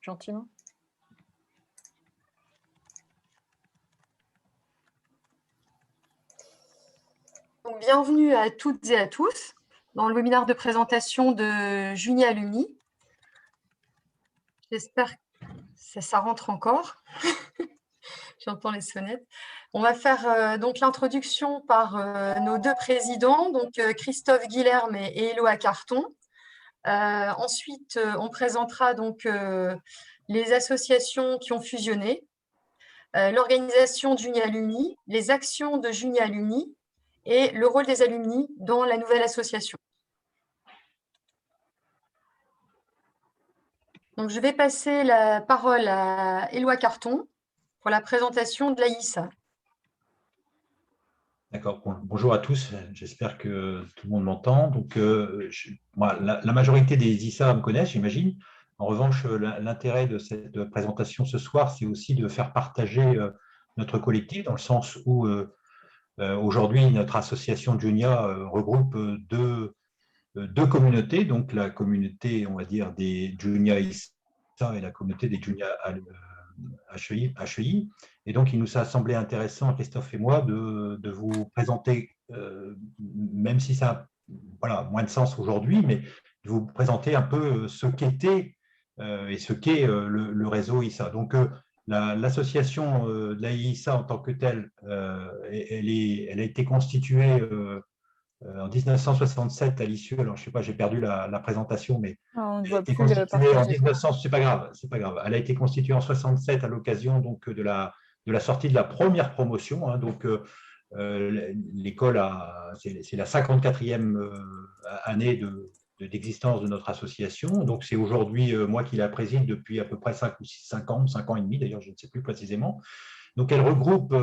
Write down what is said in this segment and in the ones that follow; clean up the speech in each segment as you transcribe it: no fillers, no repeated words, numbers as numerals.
gentiment. Donc, bienvenue à toutes et à tous dans le webinaire de présentation de Juni Alumni. J'espère que ça rentre encore. J'entends les sonnettes. On va faire donc l'introduction par nos deux présidents, donc Christophe Guilherme et Éloi Carton. Ensuite, on présentera donc les associations qui ont fusionné, l'organisation de Juni Alumni, les actions de Juni Alumni et le rôle des alumni dans la nouvelle association. Donc, je vais passer la parole à Éloi Carton pour la présentation de l'AISA. D'accord. Bonjour à tous. J'espère que tout le monde m'entend. Donc, moi, la majorité des ISA me connaissent, j'imagine. En revanche, l'intérêt de cette présentation ce soir, c'est aussi de faire partager notre collectif, dans le sens où aujourd'hui, notre association Junia regroupe deux communautés. Donc, la communauté, on va dire, des Junia ISA et la communauté des Junia HEI. Et donc, il nous a semblé intéressant, Christophe et moi, de vous présenter, même si ça a moins de sens aujourd'hui, mais de vous présenter un peu ce qu'était et ce qu'est le réseau ISA. Donc, l'association de la ISA en tant que telle, elle a été constituée en 1967 à l'issue, alors je ne sais pas, j'ai perdu la présentation, mais On ne elle a voit été plus le constituée en partager. 1900, c'est pas grave, c'est pas grave. Elle a été constituée en 67 à l'occasion donc de la sortie de la première promotion. Hein, donc l'école c'est la 54e année d'existence de notre association. Donc c'est aujourd'hui moi qui la préside depuis à peu près 5 ans et demi d'ailleurs, je ne sais plus précisément. Donc elle regroupe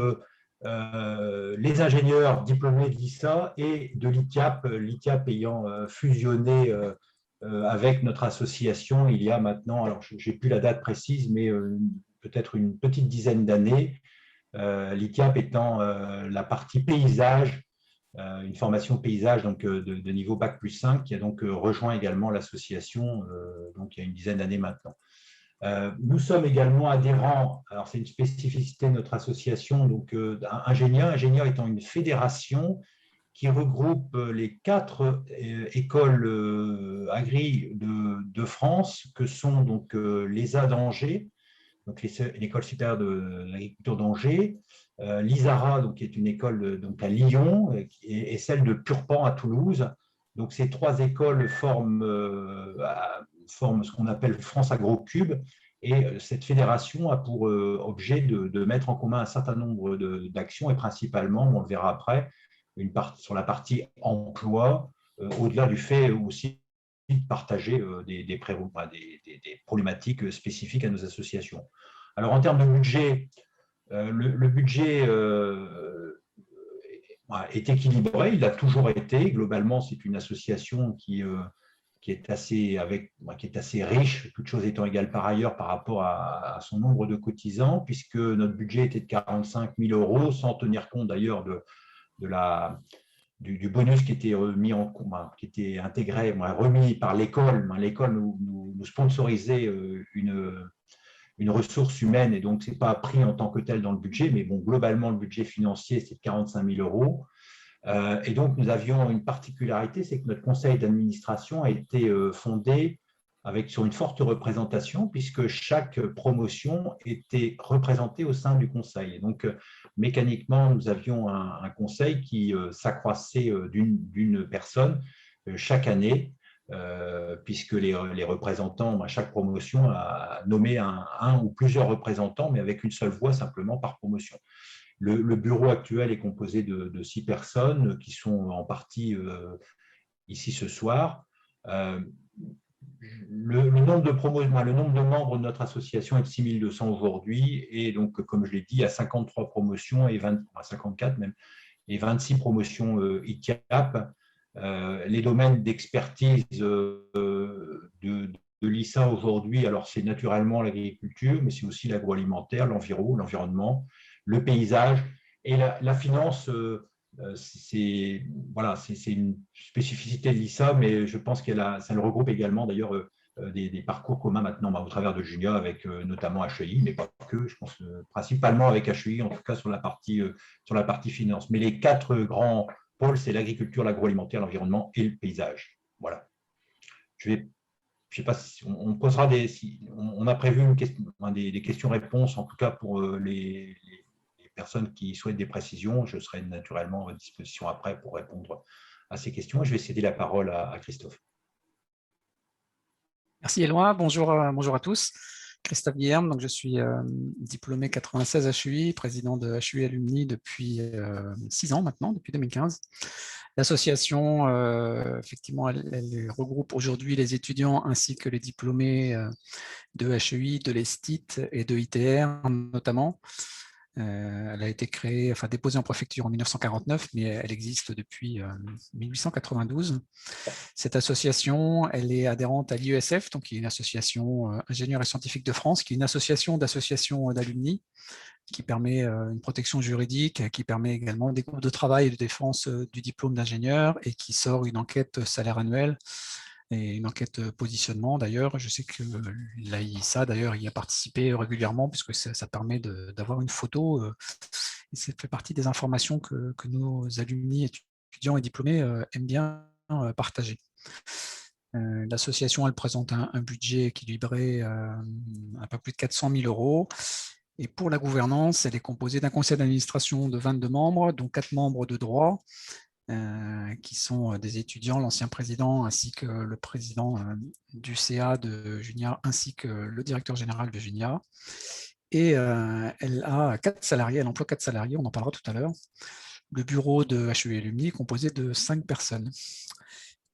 les ingénieurs diplômés de l'ISA et de l'ITIAP ayant fusionné avec notre association il y a maintenant, alors je n'ai plus la date précise, mais peut-être une petite dizaine d'années, l'ITIAP étant la partie paysage, une formation paysage donc, de niveau Bac plus 5, qui a donc rejoint également l'association donc il y a une dizaine d'années maintenant. Nous sommes également adhérents, alors c'est une spécificité de notre association, donc Ingénieur étant une fédération qui regroupe les 4 écoles agri de France, que sont donc l'ESA d'Angers, donc l'école supérieure de l'agriculture d'Angers, l'ISARA, donc, qui est une école donc, à Lyon, et celle de Purpan à Toulouse. Donc ces 3 écoles forment ce qu'on appelle France AgroCube, et cette fédération a pour objet de mettre en commun un certain nombre d'actions, et principalement, on le verra après, sur la partie emploi, au-delà du fait aussi de partager des problématiques spécifiques à nos associations. Alors en termes de budget, le budget est équilibré, il a toujours été. Globalement, c'est une association qui est assez riche, toutes choses étant égales par ailleurs par rapport à son nombre de cotisants, puisque notre budget était de 45 000 €, sans tenir compte d'ailleurs du bonus qui était qui était intégré, remis par l'école. L'école nous sponsorisait une ressource humaine, et donc ce n'est pas pris en tant que tel dans le budget, mais bon, globalement, le budget financier, c'est de 45 000 €. Et donc, nous avions une particularité, c'est que notre conseil d'administration a été fondé sur une forte représentation, puisque chaque promotion était représentée au sein du conseil. Et donc, mécaniquement, nous avions un conseil qui s'accroissait d'une personne chaque année, puisque les représentants, chaque promotion a nommé un ou plusieurs représentants, mais avec une seule voix simplement par promotion. Le bureau actuel est composé de 6 personnes qui sont en partie ici ce soir. Le nombre de membres de notre association est de 6 200 aujourd'hui, et donc, comme je l'ai dit, à 53 promotions, 54 même, et 26 promotions ITIAP. Les domaines d'expertise de l'ISA aujourd'hui, alors c'est naturellement l'agriculture, mais c'est aussi l'agroalimentaire, l'environnement, le paysage et la finance. C'est une spécificité de l'ISA, mais je pense ça le regroupe également d'ailleurs des parcours communs maintenant au travers de Junia, avec notamment HEI, mais pas que, je pense principalement avec HEI, en tout cas sur la partie finance. Mais les 4 grands pôles, c'est l'agriculture, l'agroalimentaire, l'environnement et le paysage. Voilà. Je sais pas si on posera on a prévu des questions-réponses, en tout cas pour les personnes qui souhaitent des précisions. Je serai naturellement à votre disposition après pour répondre à ces questions. Je vais céder la parole à Christophe. Merci Éloi, bonjour à tous. Christophe Guilherme, donc je suis diplômé 96 HUI, président de HUI Alumni depuis 6 ans maintenant, depuis 2015. L'association, effectivement, elle regroupe aujourd'hui les étudiants ainsi que les diplômés de HEI, de l'ESTIT et de ITR notamment. Elle a été créée, enfin déposée en préfecture en 1949, mais elle existe depuis 1892. Cette association, elle est adhérente à l'IESF, donc qui est une association ingénieurs et scientifiques de France, qui est une association d'associations d'alumni, qui permet une protection juridique, qui permet également des groupes de travail et de défense du diplôme d'ingénieur et qui sort une enquête salaire annuelle et une enquête positionnement. D'ailleurs, je sais que l'AISA d'ailleurs y a participé régulièrement puisque ça permet d'avoir une photo et ça fait partie des informations que nos alumni, étudiants et diplômés aiment bien partager. L'association, elle présente un budget équilibré un peu plus de 400 000 €. Et pour la gouvernance, elle est composée d'un conseil d'administration de 22 membres, dont 4 membres de droit, qui sont des étudiants, l'ancien président, ainsi que le président du CA de Junia, ainsi que le directeur général de Junia. Et elle a 4 salariés, elle emploie 4 salariés, on en parlera tout à l'heure. Le bureau de HEI Alumni est composé de 5 personnes.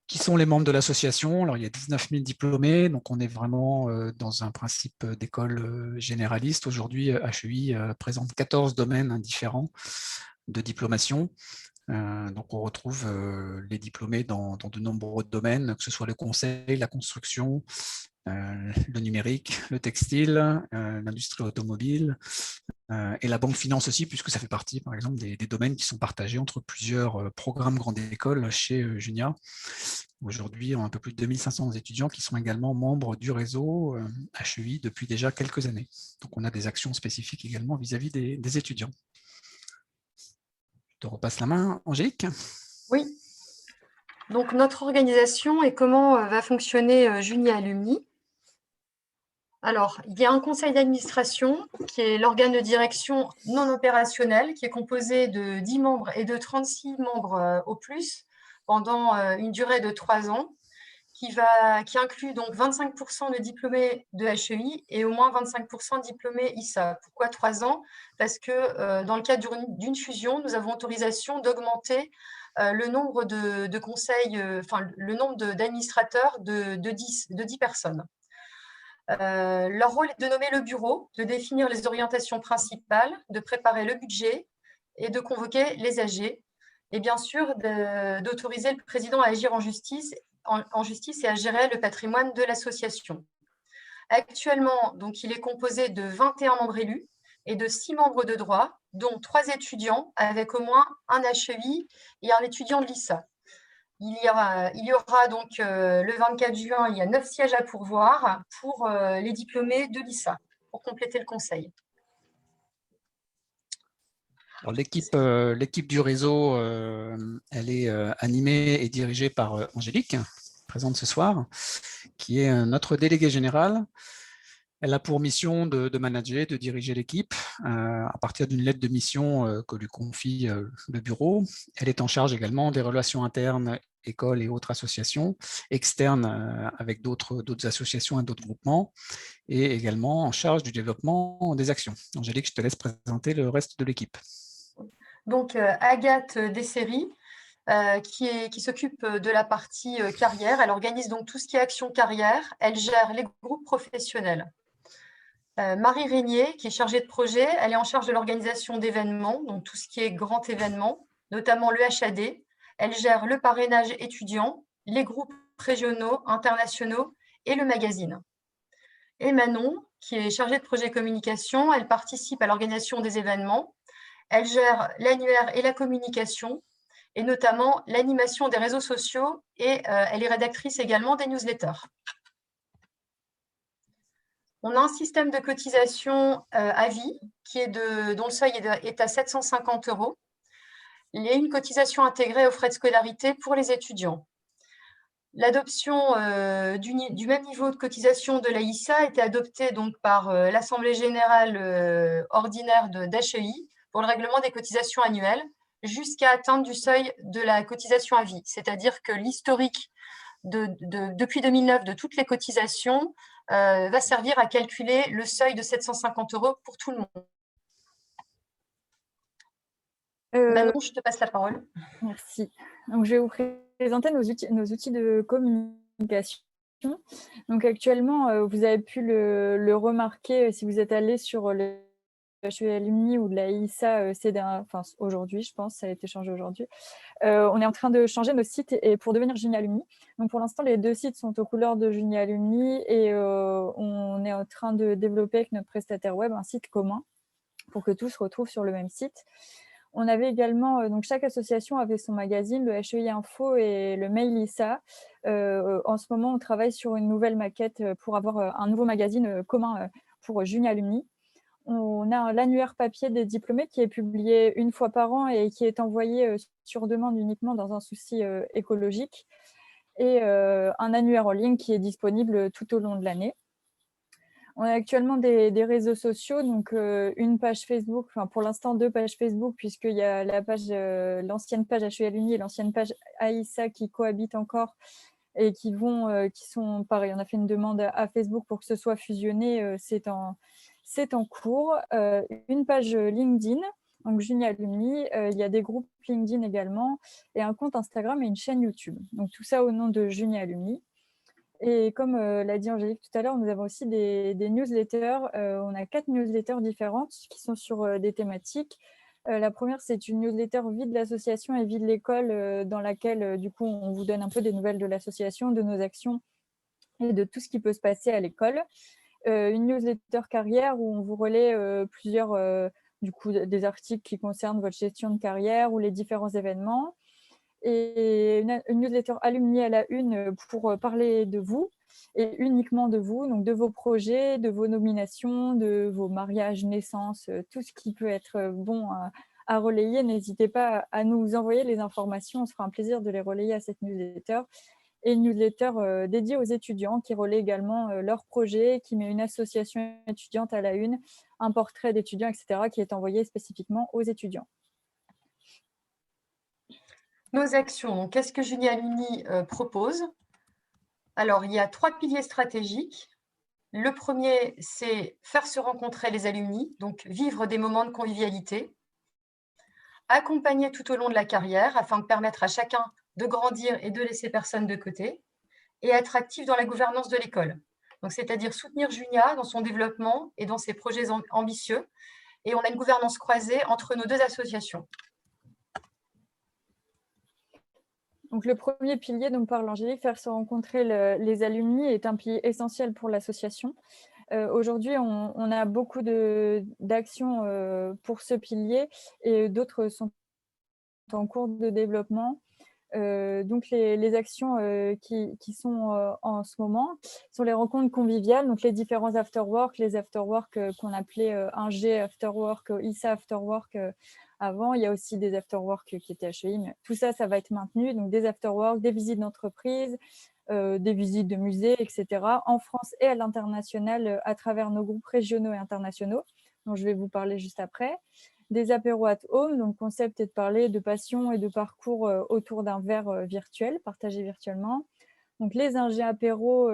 Qui sont les membres de l'association? Alors, il y a 19 000 diplômés, donc on est vraiment dans un principe d'école généraliste. Aujourd'hui, HEI présente 14 domaines différents de diplomation. Donc, on retrouve les diplômés dans de nombreux domaines, que ce soit le conseil, la construction, le numérique, le textile, l'industrie automobile et la banque finance aussi, puisque ça fait partie, par exemple, des domaines qui sont partagés entre plusieurs programmes grandes écoles chez Junia. Aujourd'hui, on a un peu plus de 2500 étudiants qui sont également membres du réseau HEI depuis déjà quelques années. Donc, on a des actions spécifiques également vis-à-vis des étudiants. Je te repasse la main, Angélique. Oui. Donc, notre organisation et comment va fonctionner Junia Alumni. Alors, il y a un conseil d'administration qui est l'organe de direction non opérationnel, qui est composé de 10 membres et de 36 membres au plus pendant une durée de 3 ans, qui inclut donc 25% de diplômés de HEI et au moins 25% de diplômés ISA. Pourquoi 3 ans? Parce que dans le cadre d'une fusion, nous avons autorisation d'augmenter le nombre de conseils, le nombre d'administrateurs de 10 personnes. Leur rôle est de nommer le bureau, de définir les orientations principales, de préparer le budget et de convoquer les AG. Et bien sûr, d'autoriser le président à agir en justice et à gérer le patrimoine de l'association. Actuellement, donc, il est composé de 21 membres élus et de 6 membres de droit, dont 3 étudiants avec au moins un HEI et un étudiant de l'ISA. Il y aura donc le 24 juin, il y a 9 sièges à pourvoir pour les diplômés de l'ISA, pour compléter le conseil. L'équipe du réseau, elle est animée et dirigée par Angélique, présente ce soir, qui est notre déléguée générale. Elle a pour mission de manager, de diriger l'équipe à partir d'une lettre de mission que lui confie le bureau. Elle est en charge également des relations internes, écoles et autres associations, externes avec d'autres associations et d'autres groupements, et également en charge du développement des actions. Angélique, je te laisse présenter le reste de l'équipe. Donc, Agathe Desséry, qui s'occupe de la partie carrière. Elle organise donc tout ce qui est action carrière. Elle gère les groupes professionnels. Marie Régnier, qui est chargée de projet, elle est en charge de l'organisation d'événements, donc tout ce qui est grand événement, notamment le HAD. Elle gère le parrainage étudiant, les groupes régionaux, internationaux et le magazine. Et Manon, qui est chargée de projet communication, elle participe à l'organisation des événements. Elle gère l'annuaire et la communication, et notamment l'animation des réseaux sociaux, et elle est rédactrice également des newsletters. On a un système de cotisation à vie dont le seuil est à 750 €. Il y a une cotisation intégrée aux frais de scolarité pour les étudiants. L'adoption du même niveau de cotisation de l'AISA a été adoptée donc par l'Assemblée générale ordinaire d'HEI pour le règlement des cotisations annuelles jusqu'à atteinte du seuil de la cotisation à vie. C'est-à-dire que l'historique depuis 2009 de toutes les cotisations va servir à calculer le seuil de 750 € pour tout le monde. Manon, je te passe la parole. Merci. Donc, je vais vous présenter nos outils de communication. Donc, actuellement, vous avez pu le remarquer si vous êtes allé sur le HEI Alumni ou de la ISA aujourd'hui, je pense, ça a été changé aujourd'hui. On est en train de changer nos sites pour devenir Juni Alumni. Donc, pour l'instant, les 2 sites sont aux couleurs de Juni Alumni et on est en train de développer avec notre prestataire web un site commun pour que tout se retrouve sur le même site. On avait également, donc chaque association avait son magazine, le HEI Info et le Mail ISA. En ce moment, on travaille sur une nouvelle maquette pour avoir un nouveau magazine commun pour Juni Alumni. On a l'annuaire papier des diplômés qui est publié une fois par an et qui est envoyé sur demande uniquement dans un souci écologique. Et un annuaire en ligne qui est disponible tout au long de l'année. On a actuellement des réseaux sociaux, donc une page Facebook, enfin pour l'instant 2 pages Facebook, puisqu'il y a l'ancienne page HEI Alumni et l'ancienne page AISA qui cohabitent encore et qui sont pareil. On a fait une demande à Facebook pour que ce soit fusionné, c'est en cours. Une page LinkedIn, donc Juni Alumni, il y a des groupes LinkedIn également, et un compte Instagram et une chaîne YouTube. Donc tout ça au nom de Juni Alumni. Et comme l'a dit Angélique tout à l'heure, nous avons aussi des newsletters. On a 4 newsletters différentes qui sont sur des thématiques. La première, c'est une newsletter vie de l'association et vie de l'école dans laquelle, du coup, on vous donne un peu des nouvelles de l'association, de nos actions et de tout ce qui peut se passer à l'école. Une newsletter carrière où on vous relaie des articles qui concernent votre gestion de carrière ou les différents événements. Et une newsletter alumni à la une pour parler de vous et uniquement de vous, donc de vos projets, de vos nominations, de vos mariages, naissances, tout ce qui peut être bon à relayer. N'hésitez pas à nous envoyer les informations, on se fera un plaisir de les relayer à cette newsletter. Et une newsletter dédiée aux étudiants qui relaie également leurs projets, qui met une association étudiante à la une, un portrait d'étudiants, etc., qui est envoyé spécifiquement aux étudiants. Nos actions, donc qu'est-ce que Juni Alumni propose? Alors, il y a 3 piliers stratégiques. Le premier, c'est faire se rencontrer les alumni, donc vivre des moments de convivialité, accompagner tout au long de la carrière afin de permettre à chacun de grandir et de laisser personne de côté, et être actif dans la gouvernance de l'école. Donc, c'est-à-dire soutenir Junia dans son développement et dans ses projets ambitieux. Et on a une gouvernance croisée entre nos 2 associations. Donc, le premier pilier dont parle Angélique, faire se rencontrer les alumni, est un pilier essentiel pour l'association. Aujourd'hui, on a beaucoup d'actions pour ce pilier et d'autres sont en cours de développement. Donc, les actions qui sont en ce moment sont les rencontres conviviales, donc les différents afterwork, les afterwork qu'on appelait 1G afterwork, ISA afterwork avant. Il y a aussi des afterwork qui étaient HEI, mais tout ça, ça va être maintenu. Donc, des afterwork, des visites d'entreprise, des visites de musées, etc. en France et à l'international à travers nos groupes régionaux et internationaux, dont je vais vous parler juste après. Des apéros at home, donc le concept est de parler de passion et de parcours autour d'un verre virtuel, partagé virtuellement. Donc les ingés apéros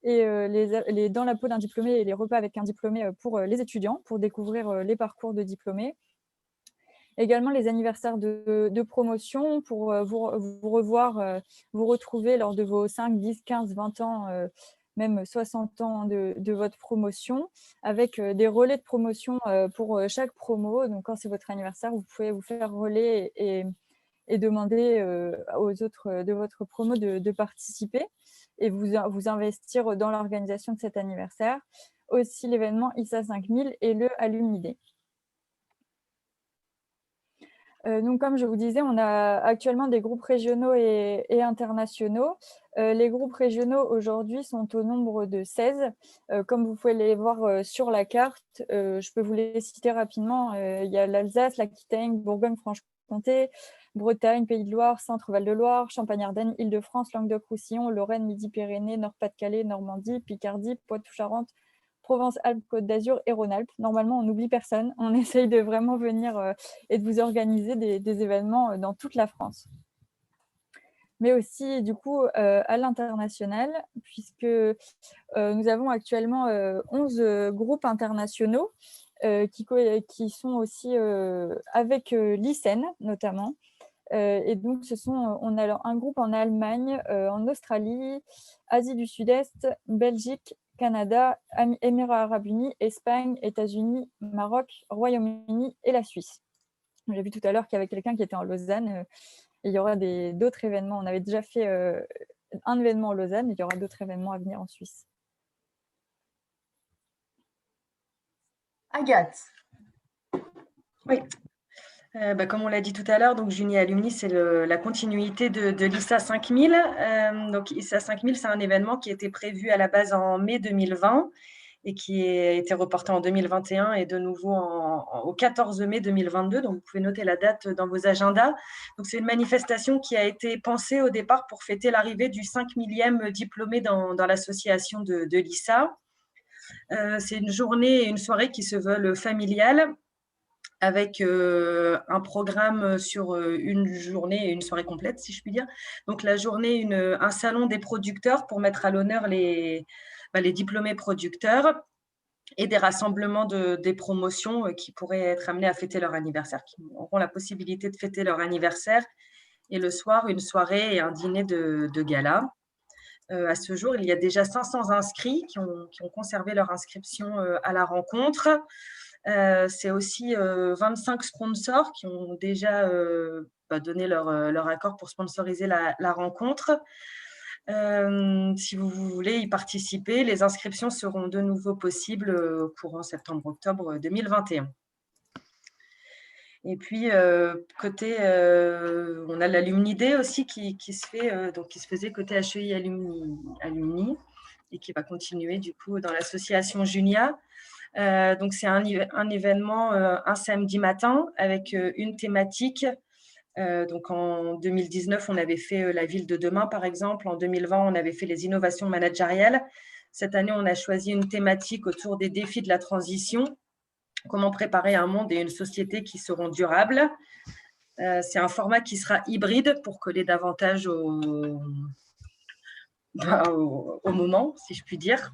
et dans la peau d'un diplômé et les repas avec un diplômé pour les étudiants, pour découvrir les parcours de diplômés. Également les anniversaires de promotion pour vous revoir, vous retrouver lors de vos 5, 10, 15, 20 ans, même 60 ans de votre promotion, avec des relais de promotion pour chaque promo. Donc, quand c'est votre anniversaire, vous pouvez vous faire relais et demander aux autres de votre promo de participer et vous investir dans l'organisation de cet anniversaire. Aussi l'événement ISA 5000 et le Alumni Day. Donc, comme je vous disais, on a actuellement des groupes régionaux et internationaux. Les groupes régionaux, aujourd'hui, sont au nombre de 16. Comme vous pouvez les voir sur la carte, je peux vous les citer rapidement. Il y a l'Alsace, l'Aquitaine, Bourgogne-Franche-Comté, Bretagne, Pays de Loire, Centre-Val de Loire, Champagne-Ardenne, Île-de-France, Languedoc-Roussillon, Lorraine, Midi-Pyrénées, Nord-Pas-de-Calais, Normandie, Picardie, Poitou-Charentes, Provence-Alpes-Côte d'Azur et Rhône-Alpes. Normalement, on n'oublie personne. On essaye de vraiment venir et de vous organiser des événements dans toute la France. Mais aussi, du coup, à l'international, puisque nous avons actuellement 11 groupes internationaux qui sont aussi avec l'ICEN, notamment. Et donc, on a un groupe en Allemagne, en Australie, Asie du Sud-Est, Belgique, Canada, Émirats arabes unis, Espagne, États-Unis, Maroc, Royaume-Uni et la Suisse. J'ai vu tout à l'heure qu'il y avait quelqu'un qui était en Lausanne. Et il y aura d'autres événements. On avait déjà fait un événement en Lausanne, et il y aura d'autres événements à venir en Suisse. Agathe. Oui. Comme on l'a dit tout à l'heure, donc Juni Alumni, c'est la continuité de l'ISA 5000. Donc ISA 5000, c'est un événement qui était prévu à la base en mai 2020 et qui a été reporté en 2021 et de nouveau au 14 mai 2022. Donc, vous pouvez noter la date dans vos agendas. Donc, c'est une manifestation qui a été pensée au départ pour fêter l'arrivée du 5 millième diplômé dans l'association de l'ISA. C'est une journée et une soirée qui se veulent familiales, avec un programme sur une journée et une soirée complète, si je puis dire. Donc, la journée, un salon des producteurs pour mettre à l'honneur les diplômés producteurs et des rassemblements des promotions qui pourraient être amenés à fêter leur anniversaire, qui auront la possibilité de fêter leur anniversaire. Et le soir, une soirée et un dîner de gala. À ce jour, il y a déjà 500 inscrits qui ont conservé leur inscription à la rencontre. C'est aussi 25 sponsors qui ont déjà donné leur accord pour sponsoriser la rencontre. Si vous voulez y participer, les inscriptions seront de nouveau possibles courant septembre-octobre 2021. Et puis, côté, on a l'Alumni Day aussi qui se fait, donc qui se faisait côté HEI Alumni et qui va continuer du coup dans l'association Junia. Donc, c'est un événement un samedi matin avec une thématique. Donc, en 2019, on avait fait la ville de demain, par exemple. En 2020, on avait fait les innovations managériales. Cette année, on a choisi une thématique autour des défis de la transition. Comment préparer un monde et une société qui seront durables. C'est un format qui sera hybride pour coller davantage au moment, si je puis dire.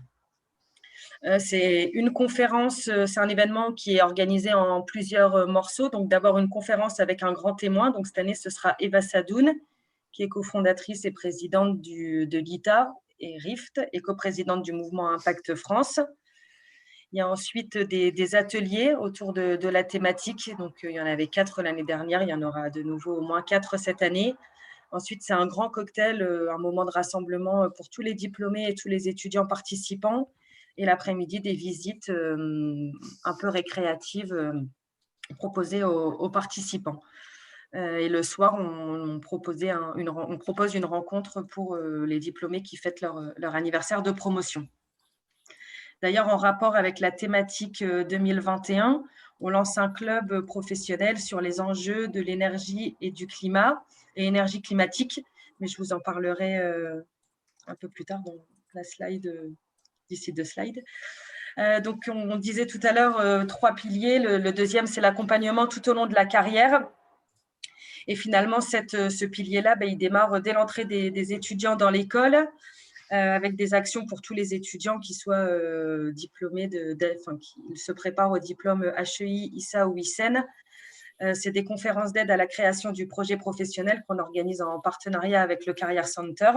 C'est une conférence, c'est un événement qui est organisé en plusieurs morceaux. Donc, d'abord, une conférence avec un grand témoin. Donc, cette année, ce sera Eva Sadoun, qui est cofondatrice et présidente de l'ITA et RIFT et coprésidente du mouvement Impact France. Il y a ensuite des ateliers autour de la thématique. Donc, il y en avait 4 l'année dernière. Il y en aura de nouveau au moins 4 cette année. Ensuite, c'est un grand cocktail, un moment de rassemblement pour tous les diplômés et tous les étudiants participants. Et l'après-midi, des visites un peu récréatives proposées aux participants. Et le soir, on propose une rencontre pour les diplômés qui fêtent leur anniversaire de promotion. D'ailleurs, en rapport avec la thématique 2021, on lance un club professionnel sur les enjeux de l'énergie et du climat, et énergie climatique, mais je vous en parlerai un peu plus tard dans la slide, d'ici 2 slides. Donc, on disait tout à l'heure 3 piliers. Le deuxième, c'est l'accompagnement tout au long de la carrière. Et finalement, ce pilier-là, il démarre dès l'entrée des étudiants dans l'école, avec des actions pour tous les étudiants qui soient diplômés, qui se préparent au diplôme HEI, ISA ou ICEN. C'est des conférences d'aide à la création du projet professionnel qu'on organise en partenariat avec le Career Center.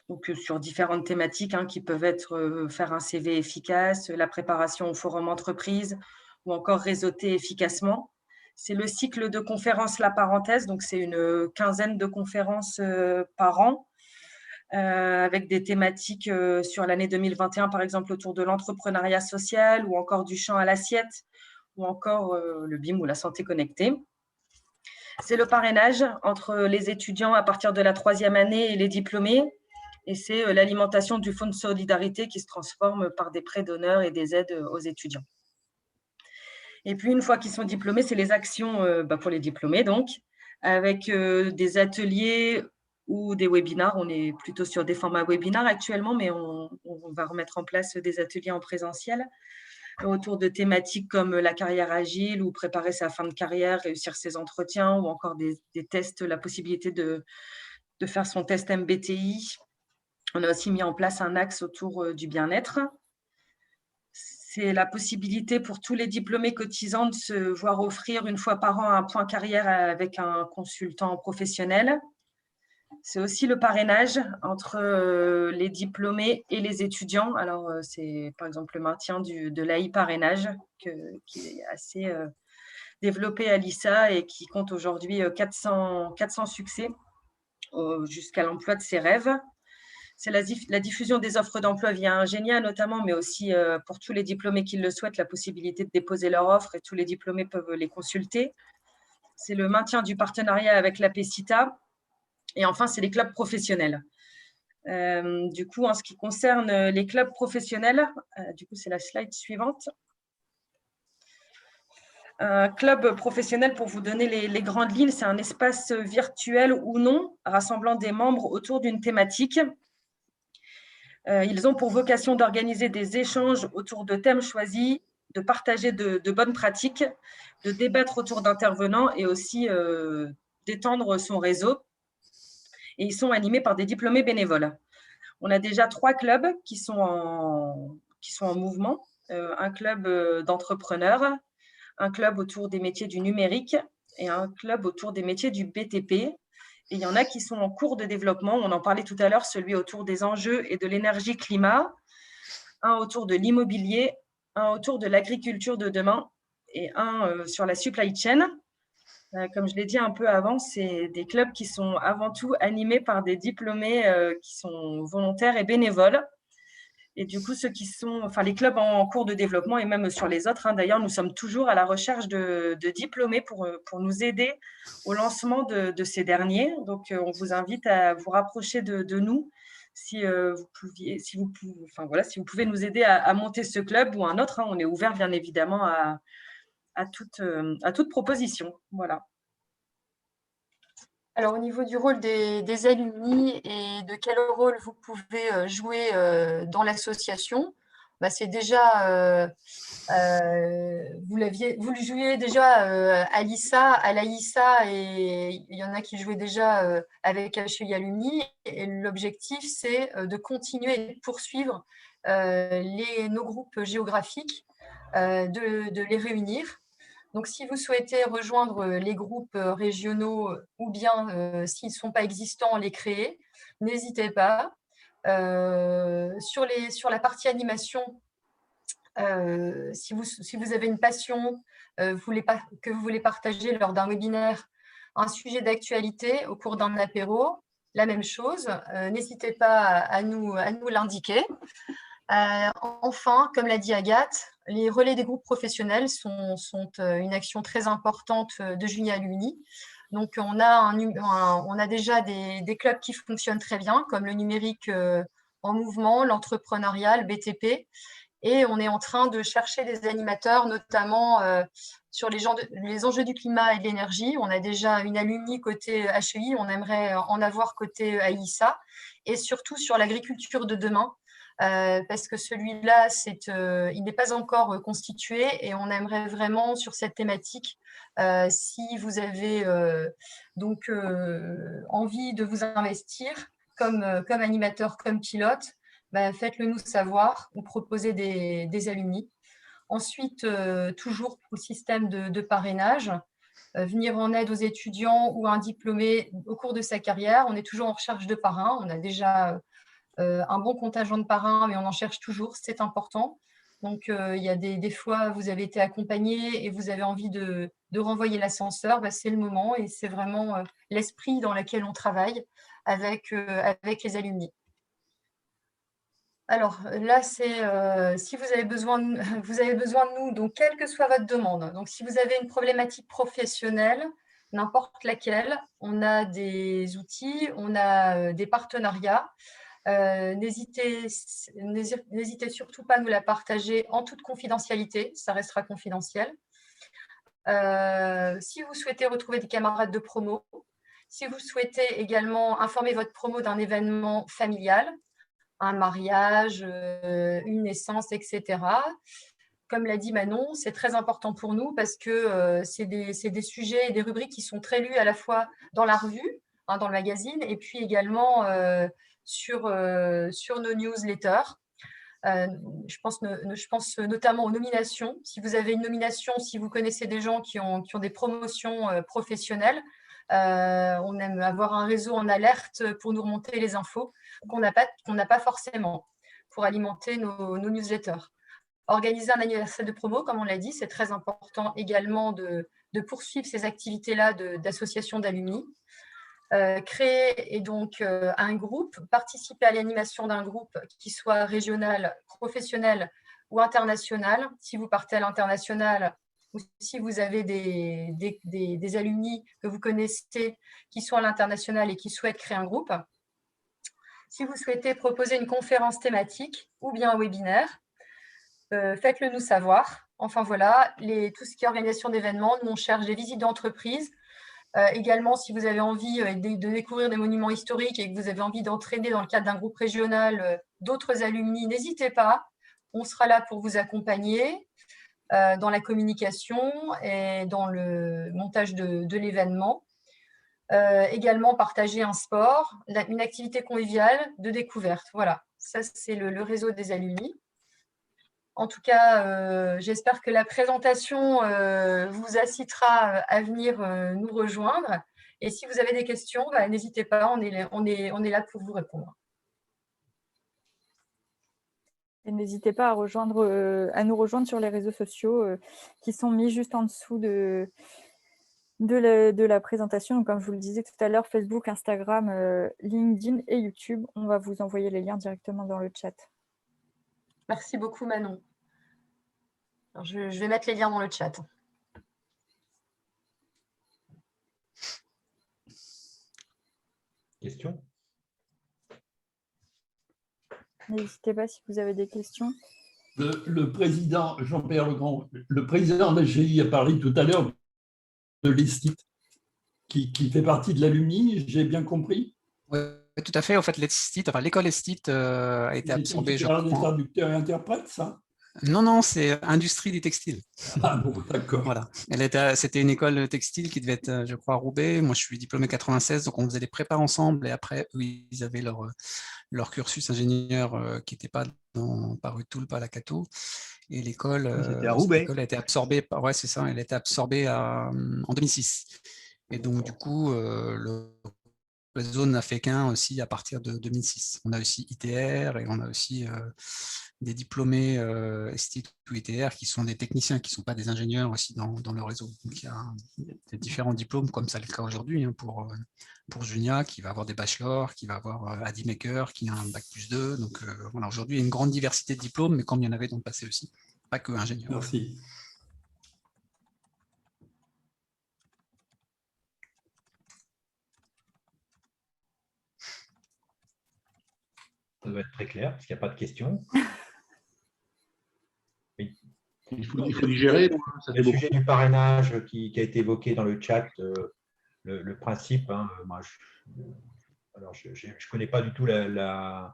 Donc, sur différentes thématiques qui peuvent être faire un CV efficace, la préparation au forum entreprise ou encore réseauter efficacement. C'est le cycle de conférences La Parenthèse, donc c'est une quinzaine de conférences par an, avec des thématiques sur l'année 2021, par exemple, autour de l'entrepreneuriat social ou encore du champ à l'assiette ou encore le BIM ou la santé connectée. C'est le parrainage entre les étudiants à partir de la 3e année et les diplômés. Et c'est l'alimentation du fonds de solidarité qui se transforme par des prêts d'honneur et des aides aux étudiants. Et puis, une fois qu'ils sont diplômés, c'est les actions pour les diplômés, donc, avec des ateliers ou des webinars. On est plutôt sur des formats webinars actuellement, mais on va remettre en place des ateliers en présentiel autour de thématiques comme la carrière agile ou préparer sa fin de carrière, réussir ses entretiens ou encore des tests, la possibilité de faire son test MBTI. On a aussi mis en place un axe autour du bien-être. C'est la possibilité pour tous les diplômés cotisants de se voir offrir une fois par an un point carrière avec un consultant professionnel. C'est aussi le parrainage entre les diplômés et les étudiants. Alors, c'est par exemple le maintien de l'AI-parrainage qui est assez développé à l'ISA et qui compte aujourd'hui 400 succès jusqu'à l'emploi de ses rêves. C'est la diffusion des offres d'emploi via Ingénia notamment, mais aussi pour tous les diplômés qui le souhaitent, la possibilité de déposer leur offre et tous les diplômés peuvent les consulter. C'est le maintien du partenariat avec la PECITA. Et enfin, c'est les clubs professionnels. Du coup, en ce qui concerne les clubs professionnels, du coup, c'est la slide suivante. Un club professionnel, pour vous donner les grandes lignes, c'est un espace virtuel ou non, rassemblant des membres autour d'une thématique. Ils ont pour vocation d'organiser des échanges autour de thèmes choisis, de partager de bonnes pratiques, de débattre autour d'intervenants et aussi d'étendre son réseau. Et ils sont animés par des diplômés bénévoles. On a déjà 3 clubs qui sont en mouvement. Un club d'entrepreneurs, un club autour des métiers du numérique et un club autour des métiers du BTP. Et il y en a qui sont en cours de développement. On en parlait tout à l'heure, celui autour des enjeux et de l'énergie-climat, un autour de l'immobilier, un autour de l'agriculture de demain et un sur la supply chain. Comme je l'ai dit un peu avant, c'est des clubs qui sont avant tout animés par des diplômés qui sont volontaires et bénévoles. Et du coup, les clubs en cours de développement et même sur les autres, d'ailleurs, nous sommes toujours à la recherche de diplômés pour nous aider au lancement de ces derniers. Donc, on vous invite à vous rapprocher de nous si vous pouvez nous aider à monter ce club ou un autre. On est ouvert, bien évidemment, à toute proposition. Voilà. Alors, au niveau du rôle des alumni et de quel rôle vous pouvez jouer dans l'association, c'est déjà, vous le jouiez déjà à l'ISA, et il y en a qui jouaient déjà avec HEI Alumni. Et l'objectif, c'est de continuer et de poursuivre nos groupes géographiques, de les réunir. Donc, si vous souhaitez rejoindre les groupes régionaux ou bien, s'ils ne sont pas existants, les créer, n'hésitez pas. Sur la partie animation, si vous avez une passion que vous voulez partager lors d'un webinaire, un sujet d'actualité au cours d'un apéro, la même chose, n'hésitez pas à nous l'indiquer. Enfin, comme l'a dit Agathe, les relais des groupes professionnels sont une action très importante de Junia Alumni. Donc, on a déjà des clubs qui fonctionnent très bien, comme le numérique en mouvement, l'entrepreneuriat, le BTP. Et on est en train de chercher des animateurs, notamment sur les enjeux du climat et de l'énergie. On a déjà une alumni côté HEI, on aimerait en avoir côté AISA, et surtout sur l'agriculture de demain. Parce que celui-là, il n'est pas encore constitué et on aimerait vraiment sur cette thématique, si vous avez envie de vous investir comme animateur, comme pilote, faites-le nous savoir ou proposez des alumni. Ensuite, toujours pour le système de parrainage, venir en aide aux étudiants ou à un diplômé au cours de sa carrière. On est toujours en recherche de parrains. On a déjà un bon contingent de parrains, mais on en cherche toujours, c'est important. Donc, il y a des fois, vous avez été accompagné et vous avez envie de renvoyer l'ascenseur, c'est le moment et c'est vraiment l'esprit dans lequel on travaille avec les alumni. Alors là, c'est si vous avez besoin de nous, donc quelle que soit votre demande. Donc, si vous avez une problématique professionnelle, n'importe laquelle. On a des outils, on a des partenariats. N'hésitez surtout pas à nous la partager en toute confidentialité, ça restera confidentiel. Si vous souhaitez retrouver des camarades de promo, si vous souhaitez également informer votre promo d'un événement familial, un mariage, une naissance, etc. Comme l'a dit Manon, c'est très important pour nous parce que c'est des sujets et des rubriques qui sont très lus à la fois dans la revue, hein, dans le magazine, et puis également sur nos newsletters. Je pense notamment aux nominations. Si vous avez une nomination, si vous connaissez des gens qui ont des promotions professionnelles, on aime avoir un réseau en alerte pour nous remonter les infos qu'on n'a pas forcément pour alimenter nos newsletters. Organiser un anniversaire de promo, comme on l'a dit, c'est très important également de poursuivre ces activités-là d'association d'alumni. Créer donc un groupe, participer à l'animation d'un groupe qui soit régional, professionnel ou international. Si vous partez à l'international ou si vous avez des alumni que vous connaissez qui sont à l'international et qui souhaitent créer un groupe. Si vous souhaitez proposer une conférence thématique ou bien un webinaire, faites-le nous savoir. Enfin voilà, tout ce qui est organisation d'événements, nous on cherche des visites d'entreprise. Également, si vous avez envie de découvrir des monuments historiques et que vous avez envie d'entraîner dans le cadre d'un groupe régional d'autres alumni, n'hésitez pas. On sera là pour vous accompagner dans la communication et dans le montage de l'événement. Également, partager un sport, une activité conviviale de découverte. Voilà, ça c'est le réseau des alumni. En tout cas, j'espère que la présentation vous incitera à venir nous rejoindre. Et si vous avez des questions, n'hésitez pas, on est là pour vous répondre. Et n'hésitez pas à nous rejoindre sur les réseaux sociaux qui sont mis juste en dessous de la présentation. Donc, comme je vous le disais tout à l'heure, Facebook, Instagram, LinkedIn et YouTube. On va vous envoyer les liens directement dans le chat. Merci beaucoup, Manon. Alors, je vais mettre les liens dans le chat. Questions? N'hésitez pas si vous avez des questions. Le président Jean-Pierre Legrand, le président de la GI a parlé tout à l'heure de l'ESTIT, qui fait partie de l'alumni, j'ai bien compris? Oui, tout à fait. En fait, l'école Estit a été absorbée. C'est des traducteurs et interprètes, ça? Non, c'est industrie du textile. Ah bon, d'accord. Voilà. C'était une école textile qui devait être, je crois, à Roubaix. Moi, je suis diplômé 96, donc on faisait les prépas ensemble. Et après, eux, ils avaient leur cursus ingénieur qui n'était pas par rue de Toul, pas à la Cato. Et l'école a été absorbée. Ouais, c'est ça. Elle a été absorbée en 2006. Et donc, du coup, le réseau n'a fait qu'un aussi à partir de 2006. On a aussi ITR et on a aussi des diplômés STI ou ITR qui sont des techniciens, qui ne sont pas des ingénieurs aussi dans le réseau. Donc, il y a des différents diplômes, comme ça le cas aujourd'hui, hein, pour Junia, qui va avoir des bachelors, qui va avoir Adi Maker, qui a un bac+2. Donc, voilà, aujourd'hui, il y a une grande diversité de diplômes, mais comme il y en avait dans le passé aussi, pas que ingénieurs. Merci. Ça doit être très clair, parce qu'il n'y a pas de questions. Oui. Il faut digérer. Le sujet du parrainage qui a été évoqué dans le chat, le principe, hein, moi, je ne connais pas du tout le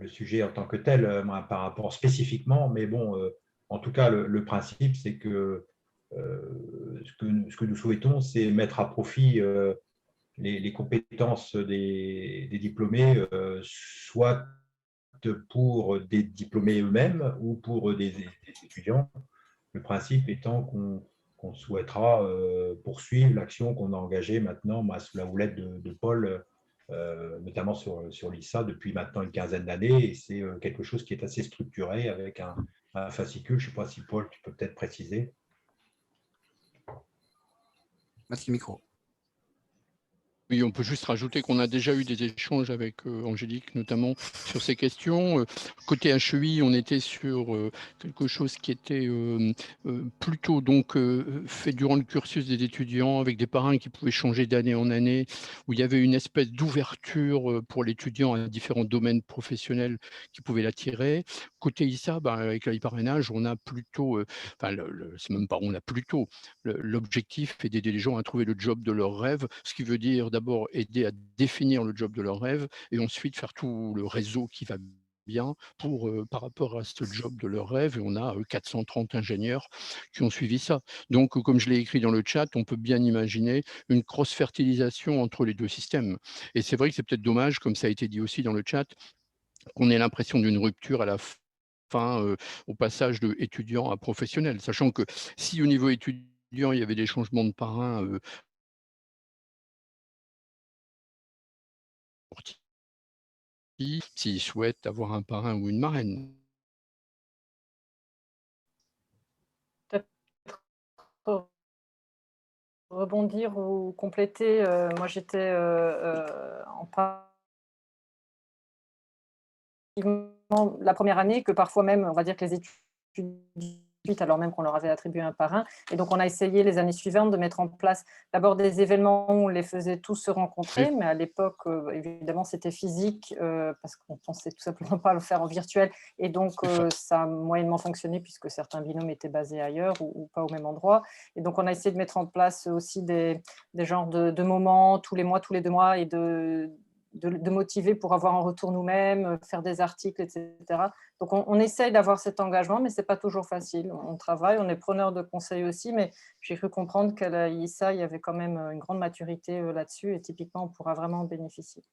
sujet en tant que tel, moi, par rapport spécifiquement, mais bon, en tout cas, le principe, c'est que ce que nous souhaitons, c'est mettre à profit les compétences des diplômés, soit pour des diplômés eux-mêmes ou pour des étudiants. Le principe étant qu'on souhaitera poursuivre l'action qu'on a engagée maintenant sous la houlette de Paul, notamment sur l'ISA depuis maintenant une quinzaine d'années. Et c'est quelque chose qui est assez structuré avec un fascicule. Je ne sais pas si Paul, tu peux peut-être préciser. Mettre le micro. Oui, on peut juste rajouter qu'on a déjà eu des échanges avec Angélique, notamment sur ces questions. Côté HEI, on était sur quelque chose qui était plutôt donc fait durant le cursus des étudiants, avec des parrains qui pouvaient changer d'année en année, où il y avait une espèce d'ouverture pour l'étudiant à différents domaines professionnels qui pouvaient l'attirer. Côté ISA, avec l'e-parrainage, on a plutôt, c'est même pas on a plutôt, l'objectif est d'aider les gens à trouver le job de leur rêve, ce qui veut dire d'abord aider à définir le job de leur rêve et ensuite faire tout le réseau qui va bien pour, par rapport à ce job de leur rêve. Et on a 430 ingénieurs qui ont suivi ça. Donc, comme je l'ai écrit dans le chat, on peut bien imaginer une cross-fertilisation entre les deux systèmes. Et c'est vrai que c'est peut-être dommage, comme ça a été dit aussi dans le chat, qu'on ait l'impression d'une rupture à la fin, au passage de étudiant à professionnel, sachant que si au niveau étudiant, il y avait des changements de parrain s'ils souhaitent avoir un parrain ou une marraine. Peut-être rebondir ou compléter, moi j'étais en la première année, que parfois même, on va dire que les étudiants, alors même qu'on leur avait attribué un parrain. Et donc, on a essayé les années suivantes de mettre en place d'abord des événements où on les faisait tous se rencontrer, mais à l'époque, évidemment, c'était physique parce qu'on ne pensait tout simplement pas le faire en virtuel. Et donc, ça a moyennement fonctionné puisque certains binômes étaient basés ailleurs ou pas au même endroit. Et donc, on a essayé de mettre en place aussi des genres de moments tous les mois, tous les 2 mois et de motiver pour avoir un retour nous-mêmes, faire des articles, etc. Donc, on essaye d'avoir cet engagement, mais ce n'est pas toujours facile. On travaille, on est preneur de conseils aussi, mais j'ai cru comprendre qu'à la ISA, il y avait quand même une grande maturité là-dessus et typiquement, on pourra vraiment en bénéficier.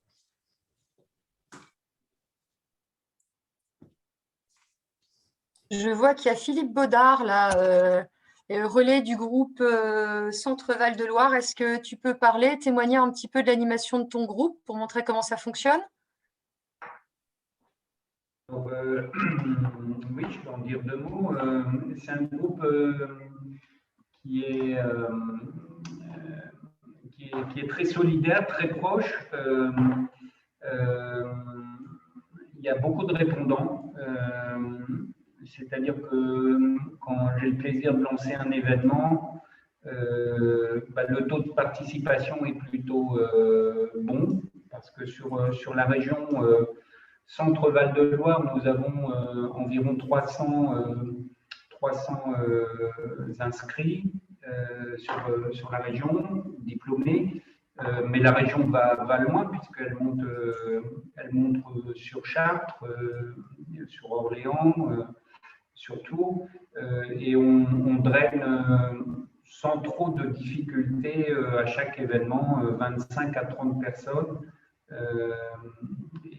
Je vois qu'il y a Philippe Baudard, là, relais du groupe Centre Val-de-Loire. Est-ce que tu peux parler, témoigner un petit peu de l'animation de ton groupe pour montrer comment ça fonctionne? Oui, je peux en dire 2 mots. C'est un groupe qui est très solidaire, très proche. Il y a beaucoup de répondants. C'est-à-dire que quand j'ai le plaisir de lancer un événement, le taux de participation est plutôt bon, parce que sur la région Centre Val-de-Loire, nous avons environ 300 inscrits sur la région, diplômés. Mais la région va loin puisqu'elle monte sur Chartres, sur Orléans, sur Tours, et on draine sans trop de difficultés à chaque événement 25 à 30 personnes.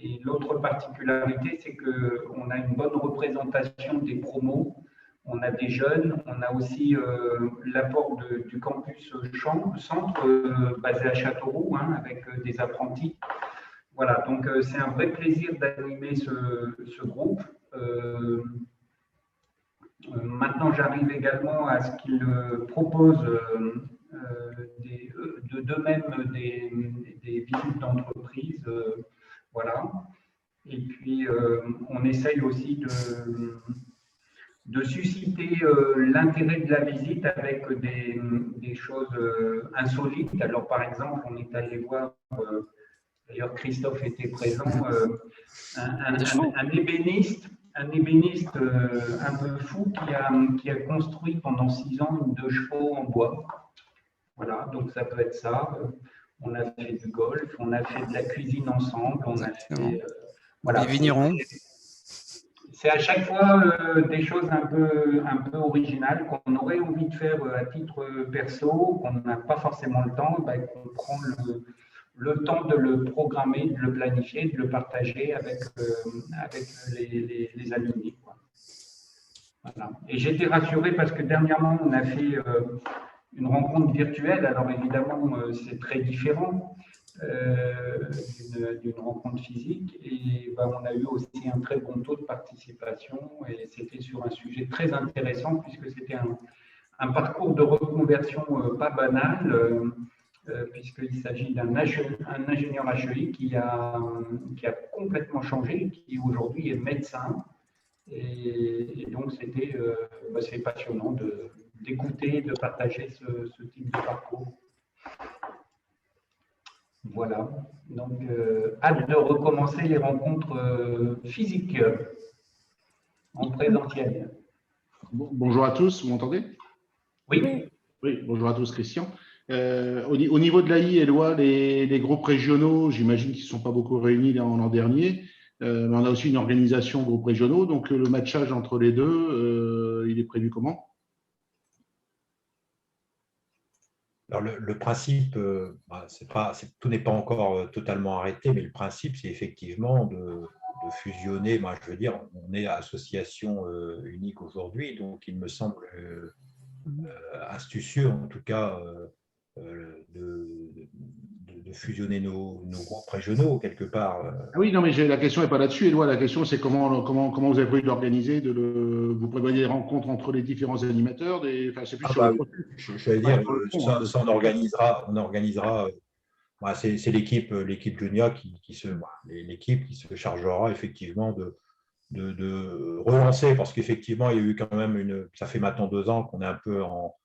Et l'autre particularité, c'est qu'on a une bonne représentation des promos. On a des jeunes, on a aussi l'apport du campus centre basé à Châteauroux, avec des apprentis. Voilà, donc c'est un vrai plaisir d'animer ce groupe. Maintenant, j'arrive également à ce qu'ils proposent d'eux-mêmes des visites d'entreprise. Voilà. Et puis, on essaye aussi de susciter l'intérêt de la visite avec des choses insolites. Alors, par exemple, on est allé voir, d'ailleurs Christophe était présent, un ébéniste un peu fou qui a construit pendant 6 ans 2 chevaux en bois. Voilà, donc ça peut être ça. On a fait du golf, on a fait de la cuisine ensemble, on a fait… voilà, les vignerons. C'est à chaque fois des choses un peu originales qu'on aurait envie de faire à titre perso, qu'on n'a pas forcément le temps, qu'on prend le temps de le programmer, de le planifier, de le partager avec les alumni. Voilà. Et j'étais rassuré parce que dernièrement, on a fait une rencontre virtuelle. Alors évidemment, c'est très différent d'une rencontre physique. Et on a eu aussi un très bon taux de participation. Et c'était sur un sujet très intéressant puisque c'était un parcours de reconversion pas banal. puisqu'il s'agit d'un ingénieur HEI qui a complètement changé, qui aujourd'hui est médecin. Et donc, c'est passionnant d'écouter, de partager ce type de parcours. Voilà. Donc, hâte de recommencer les rencontres physiques en présentiel. Bonjour à tous, vous m'entendez? Oui. Oui, bonjour à tous, Christian. Au niveau de l'AI, Éloi, les groupes régionaux, j'imagine qu'ils ne sont pas beaucoup réunis l'an dernier, mais on a aussi une organisation groupes régionaux, donc le matchage entre les deux, il est prévu comment? Alors le principe, tout n'est pas encore totalement arrêté, mais le principe, c'est effectivement de fusionner. Moi, je veux dire, on est association unique aujourd'hui, donc il me semble astucieux, en tout cas, de fusionner nos groupes régionaux quelque part. Ah oui, non, mais la question n'est pas là-dessus, Éloi. La question, c'est comment vous avez prévu de l'organiser, vous prévoyez des rencontres entre les différents animateurs, c'est plus sur le processus. Je vais dire, ça, on organisera. C'est l'équipe Junia l'équipe qui se chargera effectivement de relancer, parce qu'effectivement, il y a eu quand même ça fait maintenant 2 ans qu'on est un peu en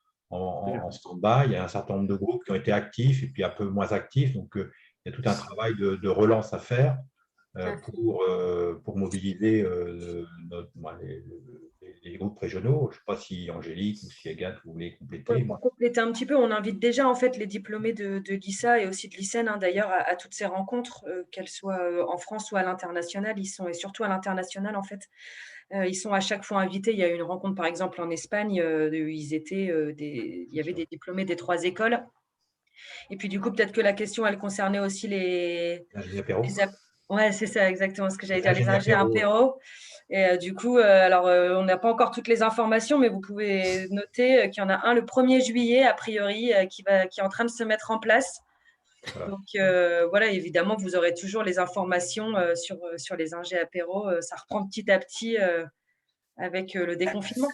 stand-by. Il y a un certain nombre de groupes qui ont été actifs et puis un peu moins actifs. Donc, il y a tout un travail de relance à faire pour mobiliser les groupes régionaux. Je ne sais pas si Angélique ou si Agathe, vous voulez compléter. Pour compléter un petit peu, on invite déjà en fait les diplômés de l'ISA et aussi de l'ICEN d'ailleurs à toutes ces rencontres, qu'elles soient en France ou à l'international. Et surtout à l'international en fait. Ils sont à chaque fois invités. Il y a eu une rencontre par exemple en Espagne, il y avait des diplômés des 3 écoles. Et puis du coup, peut-être que la question, elle concernait aussi les apéros. Ouais, c'est ça exactement ce que j'allais dire, les ingénieurs apéros. Et du coup, on n'a pas encore toutes les informations, mais vous pouvez noter qu'il y en a un le 1er juillet, a priori, qui est en train de se mettre en place. Voilà. Donc, voilà, évidemment, vous aurez toujours les informations sur les ingé apéros. Ça reprend petit à petit avec le déconfinement.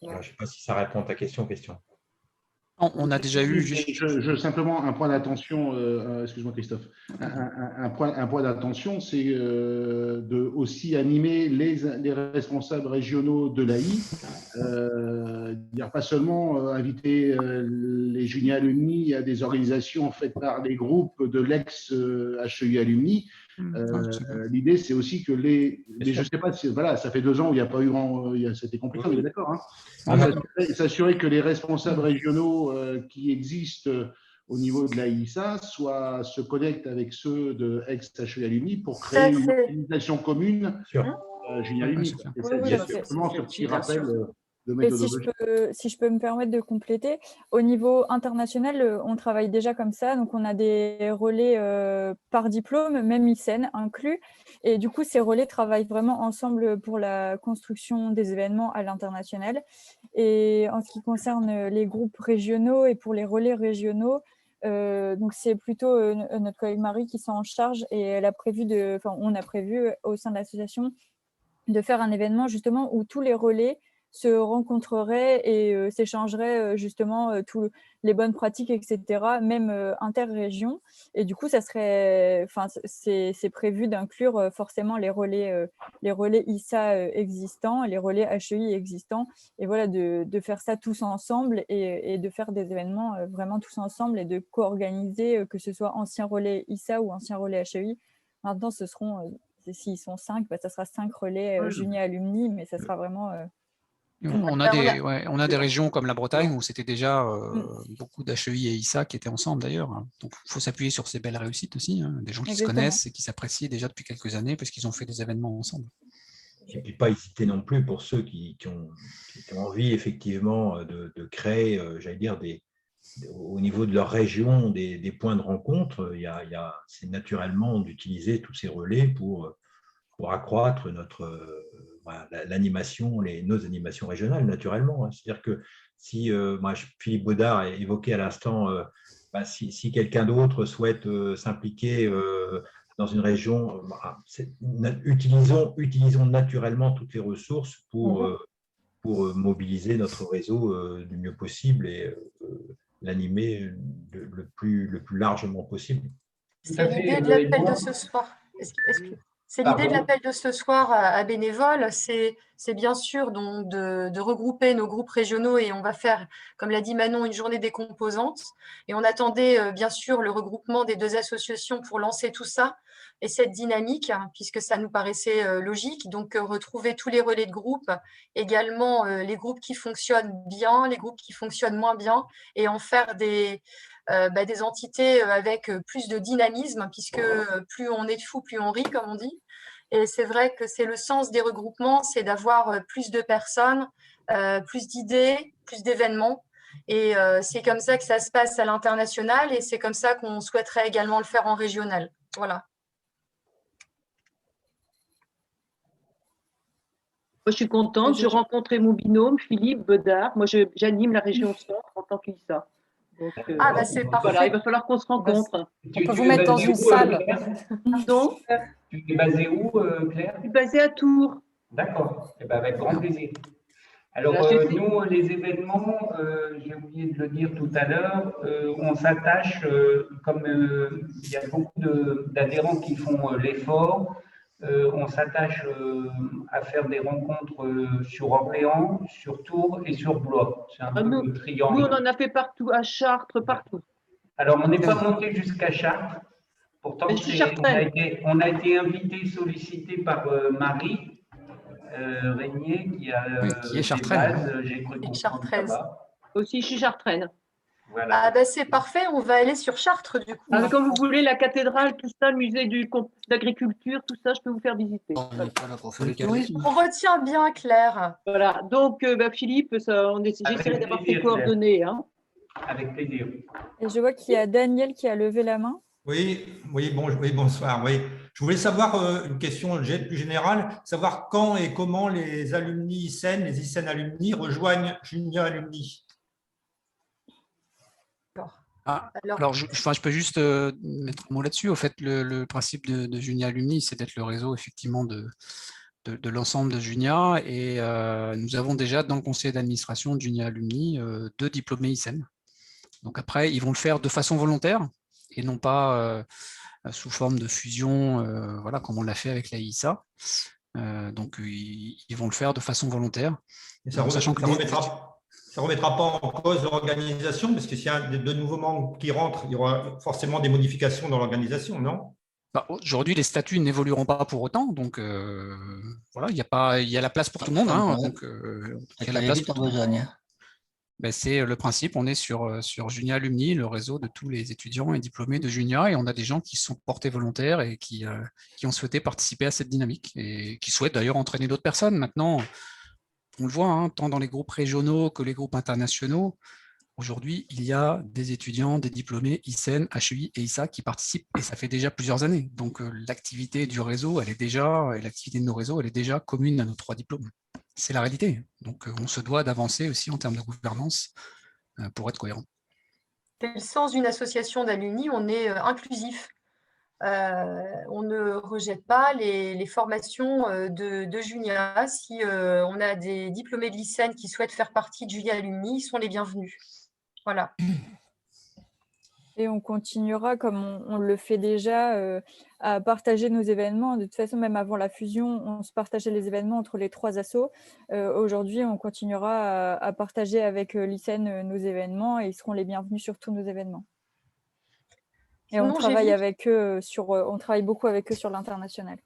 Ouais. Je ne sais pas si ça répond à ta question. On a déjà eu… Simplement un point d'attention, excuse-moi Christophe, un point d'attention, c'est de aussi animer les responsables régionaux de l'AI, pas seulement inviter les Junia Alumni à des organisations faites par les groupes de l'ex-HEI Alumni. L'idée, c'est aussi que je ne sais pas si, voilà, ça fait 2 ans où il n'y a pas eu c'était compliqué, on est d'accord, hein. S'assurer que les responsables régionaux qui existent au niveau de l'AISA se connectent avec ceux de ex-HEI Alumni pour créer une organisation commune Junia Alumni. C'est simplement ce petit rappel de méthodologie. Et si je peux me permettre de compléter, au niveau international, on travaille déjà comme ça. Donc, on a des relais par diplôme, même ICEN inclus. Et du coup, ces relais travaillent vraiment ensemble pour la construction des événements à l'international. Et en ce qui concerne les groupes régionaux et pour les relais régionaux, donc c'est plutôt notre collègue Marie qui s'en charge et on a prévu au sein de l'association de faire un événement justement où tous les relais se rencontreraient et s'échangeraient justement toutes les bonnes pratiques, etc., même interrégions. Et du coup, c'est prévu d'inclure forcément les relais ISA existants, les relais HEI existants, et voilà, de faire ça tous ensemble et de faire des événements vraiment tous ensemble et de co-organiser, que ce soit ancien relais ISA ou ancien relais HEI. Maintenant, ce seront, s'ils sont 5, ça sera 5 relais Junia Alumni, mais ça sera vraiment… On a des régions comme la Bretagne où c'était déjà beaucoup d'HEI et ISA qui étaient ensemble d'ailleurs. Donc il faut s'appuyer sur ces belles réussites aussi, des gens qui se connaissent et qui s'apprécient déjà depuis quelques années parce qu'ils ont fait des événements ensemble. Et puis pas hésiter non plus pour ceux qui ont envie effectivement de créer, j'allais dire, au niveau de leur région, des points de rencontre. C'est naturellement d'utiliser tous ces relais pour accroître l'animation, nos animations régionales, naturellement. C'est-à-dire que si, Philippe Baudard a évoqué à l'instant, si quelqu'un d'autre souhaite s'impliquer dans une région, utilisons naturellement toutes les ressources pour mobiliser notre réseau du mieux possible et l'animer le plus largement possible. C'est l'idée de l'appel de ce soir. C'est l'idée de l'appel de ce soir à bénévoles, c'est bien sûr donc de regrouper nos groupes régionaux et on va faire, comme l'a dit Manon, une journée des composantes. Et on attendait bien sûr le regroupement des 2 associations pour lancer tout ça et cette dynamique, hein, puisque ça nous paraissait logique. Donc retrouver tous les relais de groupe, également les groupes qui fonctionnent bien, les groupes qui fonctionnent moins bien, et en faire des entités avec plus de dynamisme, puisque plus on est de fous, plus on rit, comme on dit. Et c'est vrai que c'est le sens des regroupements, c'est d'avoir plus de personnes, plus d'idées, plus d'événements. Et c'est comme ça que ça se passe à l'international et c'est comme ça qu'on souhaiterait également le faire en régional. Voilà. Moi, je suis contente. J'ai rencontré mon binôme, Philippe Bedard. Moi, j'anime la région Centre en tant qu'ISA. Donc, c'est parfait. Voilà, il va falloir qu'on se rencontre. On peut vous mettre dans une salle. Pardon ? Tu es basée où, Claire? Je suis basée à Tours. D'accord, avec grand plaisir. Alors, nous, les événements, j'ai oublié de le dire tout à l'heure, on s'attache, comme il y a beaucoup d'adhérents qui font l'effort, on s'attache à faire des rencontres sur Orléans, sur Tours et sur Blois. C'est un peu le triangle. Nous, on en a fait partout, à Chartres, partout. Alors, on n'est pas monté jusqu'à Chartres. Pourtant, on a été invité, sollicité par Marie Régnier, qui est chartraine. J'ai cru comprendre là-bas. Aussi, je suis chartraine. Voilà. C'est parfait, on va aller sur Chartres du coup. Comme vous voulez, la cathédrale, tout ça, le musée d'agriculture, tout ça, je peux vous faire visiter. On retient bien, Claire. Voilà, donc Philippe, j'essaierai d'avoir tes coordonnées. Hein. Avec plaisir. Et je vois qu'il y a Daniel qui a levé la main. Oui, bonsoir. Oui. Je voulais savoir une question plus générale, savoir quand et comment les alumni ICEN, les ICEN alumni rejoignent Junia Alumni. Alors, je peux juste mettre un mot là-dessus. Au fait, le principe de Junia Alumni, c'est d'être le réseau effectivement de l'ensemble de Junia. Et nous avons déjà dans le conseil d'administration de Junia Alumni 2 diplômés ICEN. Donc après, ils vont le faire de façon volontaire et non pas sous forme de fusion, voilà, comme on l'a fait avec la ISA. Donc ils vont le faire de façon volontaire. Et ça ne remettra pas en cause l'organisation, parce que s'il y a de nouveaux membres qui rentrent, il y aura forcément des modifications dans l'organisation, non? Aujourd'hui, les statuts n'évolueront pas pour autant, donc voilà, il y a la place pour tout le monde. Hein, donc, il y a la place pour tout le monde. C'est le principe, on est sur Junia Alumni, le réseau de tous les étudiants et diplômés de Junia, et on a des gens qui sont portés volontaires et qui ont souhaité participer à cette dynamique, et qui souhaitent d'ailleurs entraîner d'autres personnes. Maintenant, on le voit, hein, tant dans les groupes régionaux que les groupes internationaux, aujourd'hui, il y a des étudiants, des diplômés ICEN, HEI et ISA qui participent, et ça fait déjà plusieurs années. Donc l'activité du réseau, et l'activité de nos réseaux, elle est déjà commune à nos 3 diplômes. C'est la réalité. Donc, on se doit d'avancer aussi en termes de gouvernance pour être cohérent. C'est le sens d'une association d'alumni, on est inclusif. On ne rejette pas les formations de Junia. Si on a des diplômés de l'ICEN qui souhaitent faire partie de Junia Alumni, ils sont les bienvenus. Voilà. Et on continuera, comme on le fait déjà, à partager nos événements. De toute façon, même avant la fusion, on se partageait les événements entre les 3 assos. Aujourd'hui, on continuera à partager avec l'ICEN nos événements et ils seront les bienvenus sur tous nos événements. Et sinon, on travaille avec eux on travaille beaucoup avec eux sur l'international.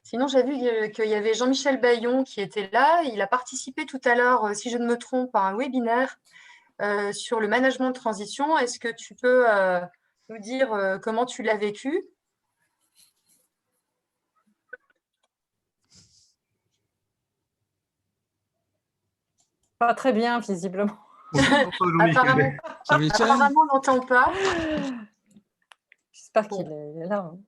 Sinon, j'ai vu qu'il y avait Jean-Michel Bayon qui était là. Il a participé tout à l'heure, si je ne me trompe, à un webinaire sur le management de transition. Est-ce que tu peux nous dire comment tu l'as vécu? Pas très bien, visiblement. Apparemment, on n'entend pas. J'espère qu'il est là. Hein.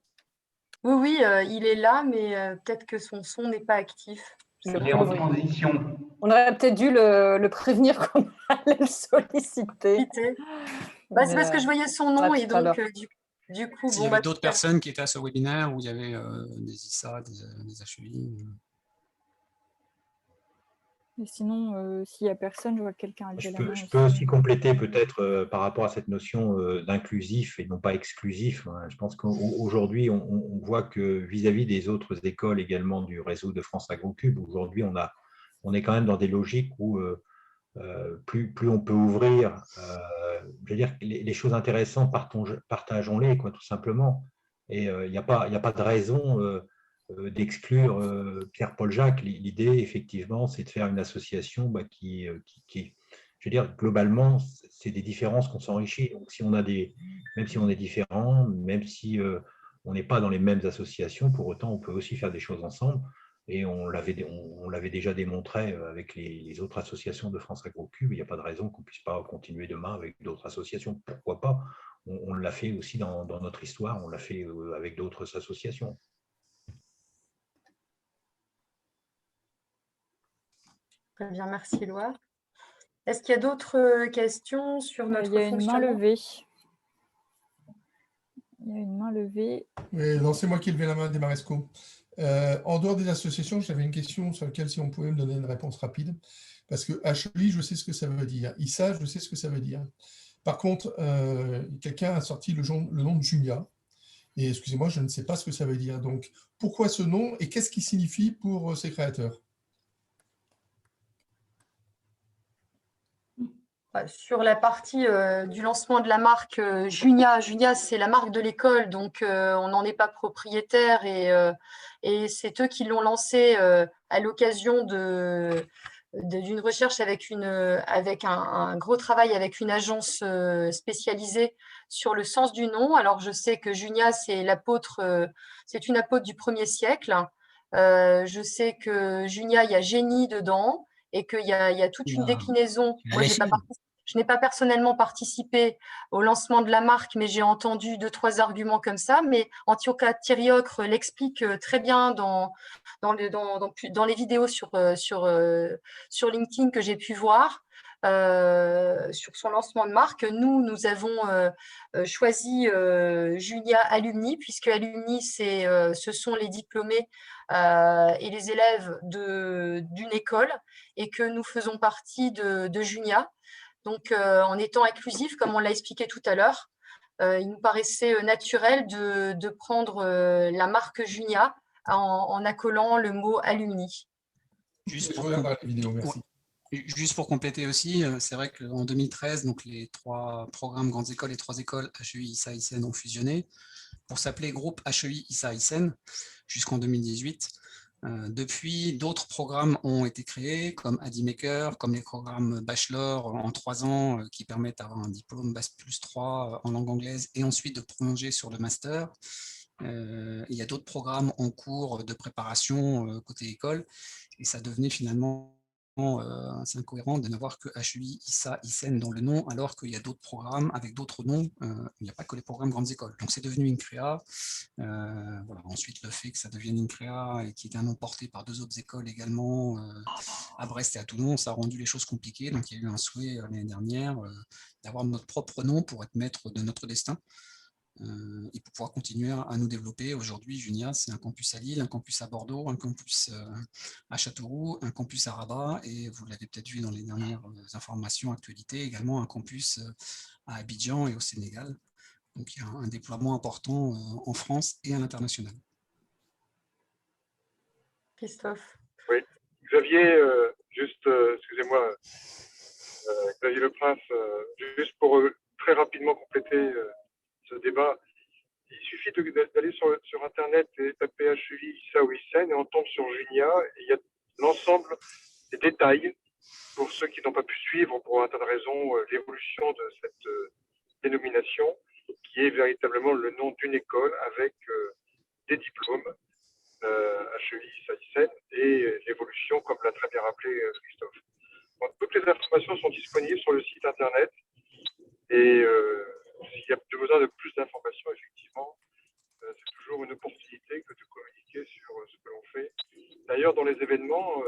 Oui, il est là, mais peut-être que son son n'est pas actif. Il est en transition. On aurait peut-être dû le prévenir qu'on allait le solliciter. C'est parce que je voyais son nom et donc du coup... Il y avait d'autres personnes qui étaient à ce webinaire où il y avait des ISA, des HEI. Et sinon, s'il n'y a personne, je vois que quelqu'un a levé la main. Je peux aussi compléter peut-être par rapport à cette notion d'inclusif et non pas exclusif. Je pense qu'aujourd'hui, on voit que vis-à-vis des autres écoles également du réseau de France AgroCube, aujourd'hui, on est quand même dans des logiques où plus on peut ouvrir, je veux dire, les choses intéressantes, partageons-les, quoi, tout simplement. Et il n'y a pas de raison d'exclure Pierre-Paul Jacques. L'idée, effectivement, c'est de faire une association qui, je veux dire, globalement, c'est des différences qu'on s'enrichit. Donc, même si on est différents, même si on n'est pas dans les mêmes associations, pour autant, on peut aussi faire des choses ensemble. Et on l'avait déjà démontré avec les autres associations de France AgroCube. Il n'y a pas de raison qu'on ne puisse pas continuer demain avec d'autres associations. Pourquoi pas? On l'a fait aussi dans notre histoire, on l'a fait avec d'autres associations. Très bien, merci Loa. Est-ce qu'il y a d'autres questions sur notre fonctionnement? Il y a une main levée. Il y a une main levée. Oui, non, c'est moi qui ai levé la main, Desmaresco. En dehors des associations, j'avais une question sur laquelle, si on pouvait me donner une réponse rapide, parce que HEI, je sais ce que ça veut dire. ISA, je sais ce que ça veut dire. Par contre, quelqu'un a sorti le nom de Junia, et excusez-moi, je ne sais pas ce que ça veut dire. Donc, pourquoi ce nom et qu'est-ce qu'il signifie pour ses créateurs? Sur la partie du lancement de la marque Junia, c'est la marque de l'école, donc on n'en est pas propriétaire et c'est eux qui l'ont lancé à l'occasion d'une recherche avec un gros travail avec une agence spécialisée sur le sens du nom. Alors je sais que Junia, c'est une apôtre du 1er siècle. Je sais que Junia, il y a génie dedans et qu'il y a toute une déclinaison. Moi, je n'ai pas personnellement participé au lancement de la marque, mais j'ai entendu 2-3 arguments comme ça. Mais Antiocha Thiriocre l'explique très bien dans les vidéos sur LinkedIn que j'ai pu voir. Sur son lancement de marque, nous avons choisi Junia Alumni, puisque Alumni, ce sont les diplômés et les élèves d'une école, et que nous faisons partie de Junia. Donc, en étant inclusif, comme on l'a expliqué tout à l'heure, il nous paraissait naturel de prendre la marque Junia en accolant le mot Alumni. Juste pour compléter aussi, c'est vrai qu'en 2013, donc les 3 programmes grandes écoles et 3 écoles HEI, ISA, ICN ont fusionné pour s'appeler groupe HEI, ISA, ICN jusqu'en 2018. Depuis, d'autres programmes ont été créés, comme Adimaker, comme les programmes Bachelor en 3 ans qui permettent d'avoir un diplôme Bac+3 en langue anglaise et ensuite de prolonger sur le master. Il y a d'autres programmes en cours de préparation côté école et ça devenait finalement c'est incohérent de n'avoir que HEI, ISA, ICN dans le nom, alors qu'il y a d'autres programmes avec d'autres noms. Il n'y a pas que les programmes grandes écoles. Donc, c'est devenu INCREA. Voilà. Ensuite, le fait que ça devienne INCREA et qui est un nom porté par 2 autres écoles également, à Brest et à Toulon, ça a rendu les choses compliquées. Donc, il y a eu un souhait l'année dernière d'avoir notre propre nom pour être maître de notre destin. Et pour pouvoir continuer à nous développer. Aujourd'hui, Junia, c'est un campus à Lille, un campus à Bordeaux, un campus à Châteauroux, un campus à Rabat, et vous l'avez peut-être vu dans les dernières informations, actualités, également un campus à Abidjan et au Sénégal. Donc, il y a un déploiement important en France et à l'international. Christophe. Oui, Xavier, excusez-moi, Xavier Leprince, juste pour très rapidement compléter ce débat, il suffit d'aller sur Internet et taper HEI, ISA ou ICN et on tombe sur Junia et il y a l'ensemble des détails pour ceux qui n'ont pas pu suivre pour un tas de raisons l'évolution de cette dénomination qui est véritablement le nom d'une école avec des diplômes HEI, ISA, ICN et l'évolution comme l'a très bien rappelé Christophe. Donc, toutes les informations sont disponibles sur le site Internet et s'il y a besoin de plus d'informations, effectivement, c'est toujours une opportunité que de communiquer sur ce que l'on fait. D'ailleurs, dans les événements,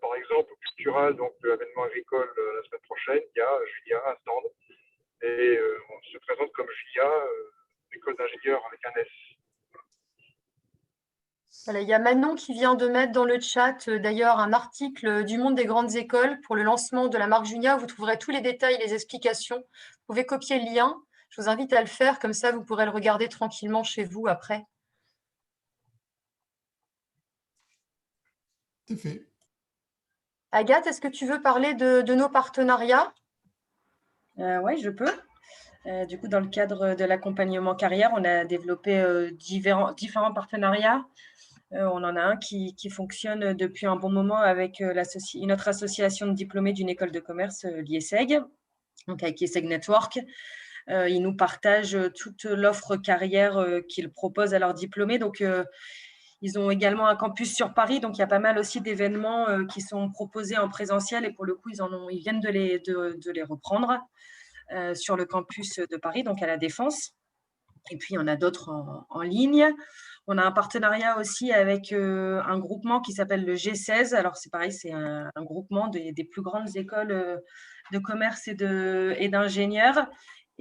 par exemple, au Cultural, donc l'événement agricole la semaine prochaine, il y a Junia, un stand, et on se présente comme Junia, école d'ingénieurs avec un S. Voilà, il y a Manon qui vient de mettre dans le chat d'ailleurs un article du Monde des grandes écoles pour le lancement de la marque Junia. Vous trouverez tous les détails, les explications. Vous pouvez copier le lien. Je vous invite à le faire, comme ça vous pourrez le regarder tranquillement chez vous après. C'est fait. Agathe, est-ce que tu veux parler de nos partenariats? Oui, je peux. Du coup, dans le cadre de l'accompagnement carrière, on a développé différents partenariats. On en a un qui fonctionne depuis un bon moment avec une autre association de diplômés d'une école de commerce, l'IESEG, donc avec IESEG Network. Ils nous partagent toute l'offre carrière qu'ils proposent à leurs diplômés. Donc, ils ont également un campus sur Paris, donc il y a pas mal aussi d'événements qui sont proposés en présentiel et pour le coup, ils viennent de les reprendre sur le campus de Paris, donc à La Défense. Et puis, il y en a d'autres en ligne. On a un partenariat aussi avec un groupement qui s'appelle le G16. Alors, c'est pareil, c'est un groupement des plus grandes écoles de commerce et d'ingénieurs.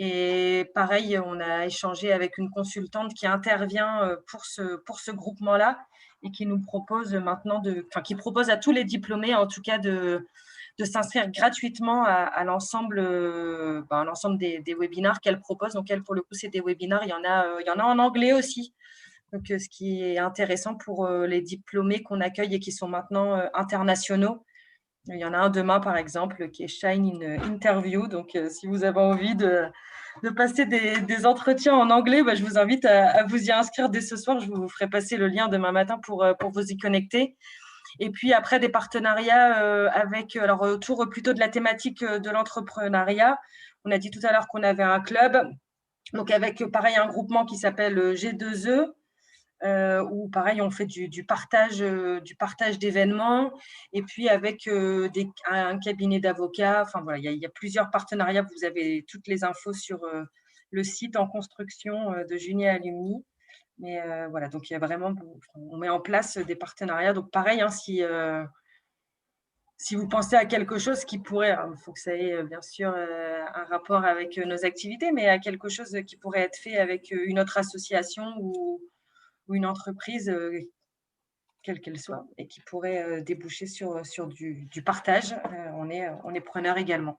Et pareil, on a échangé avec une consultante qui intervient pour ce groupement-là et qui nous propose maintenant qui propose à tous les diplômés, en tout cas, de s'inscrire gratuitement à l'ensemble des webinars qu'elle propose. Donc, elle, pour le coup, c'est des webinars. Il y en a en anglais aussi. Donc, ce qui est intéressant pour les diplômés qu'on accueille et qui sont maintenant internationaux. Il y en a un demain, par exemple, qui est Shine in Interview. Donc, si vous avez envie de passer des entretiens en anglais, je vous invite à vous y inscrire dès ce soir. Je vous ferai passer le lien demain matin pour vous y connecter. Et puis après, des partenariats autour plutôt de la thématique de l'entrepreneuriat. On a dit tout à l'heure qu'on avait un club, donc avec pareil un groupement qui s'appelle G2E, où pareil on fait du partage d'événements, et puis avec un cabinet d'avocats. Enfin voilà, il y a plusieurs partenariats. Vous avez toutes les infos sur le site en construction de Junia Alumni. Mais voilà, donc il y a vraiment, on met en place des partenariats. Donc pareil, si vous pensez à quelque chose qui pourrait, il faut que ça ait bien sûr un rapport avec nos activités, mais à quelque chose qui pourrait être fait avec une autre association ou une entreprise, quelle qu'elle soit, et qui pourrait déboucher sur du partage, on est preneur également.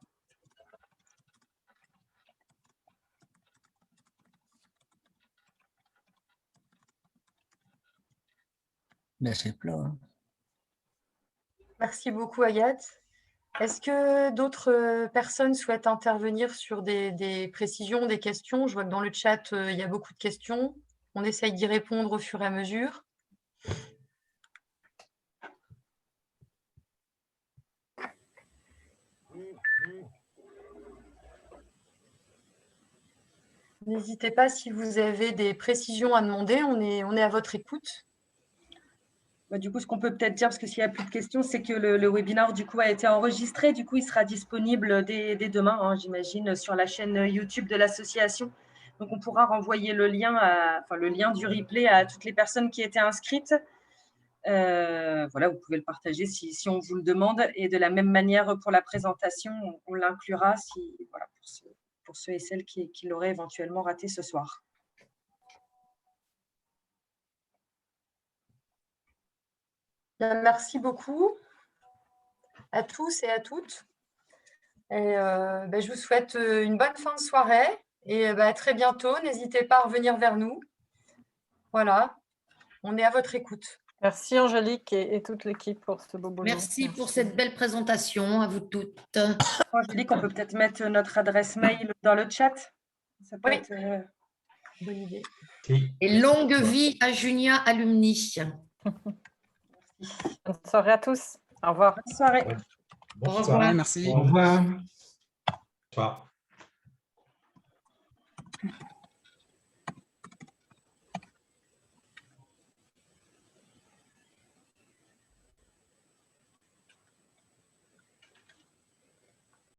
Ben, c'est plein. Merci beaucoup, Agathe. Est-ce que d'autres personnes souhaitent intervenir sur des précisions, des questions? Je vois que dans le chat, il y a beaucoup de questions. On essaye d'y répondre au fur et à mesure. N'hésitez pas si vous avez des précisions à demander, on est à votre écoute. Du coup, ce qu'on peut peut-être dire, parce que s'il n'y a plus de questions, c'est que le webinaire du coup a été enregistré. Du coup, il sera disponible dès demain, j'imagine, sur la chaîne YouTube de l'association. Donc, on pourra renvoyer le lien du replay à toutes les personnes qui étaient inscrites. Voilà, vous pouvez le partager si on vous le demande. Et de la même manière, pour la présentation, on l'inclura pour ceux et celles qui l'auraient éventuellement raté ce soir. Merci beaucoup à tous et à toutes. Et, je vous souhaite une bonne fin de soirée et à très bientôt. N'hésitez pas à revenir vers nous. Voilà, on est à votre écoute. Merci Angélique et toute l'équipe pour ce beau boulot. Merci pour cette belle présentation, à vous toutes. Angélique, on peut peut-être mettre notre adresse mail dans le chat. Ça peut être bonne idée. Et longue vie à Junia Alumni. Bonne soirée à tous. Au revoir. Bonne soirée. Bonne soirée, merci. Au revoir. Bonsoir.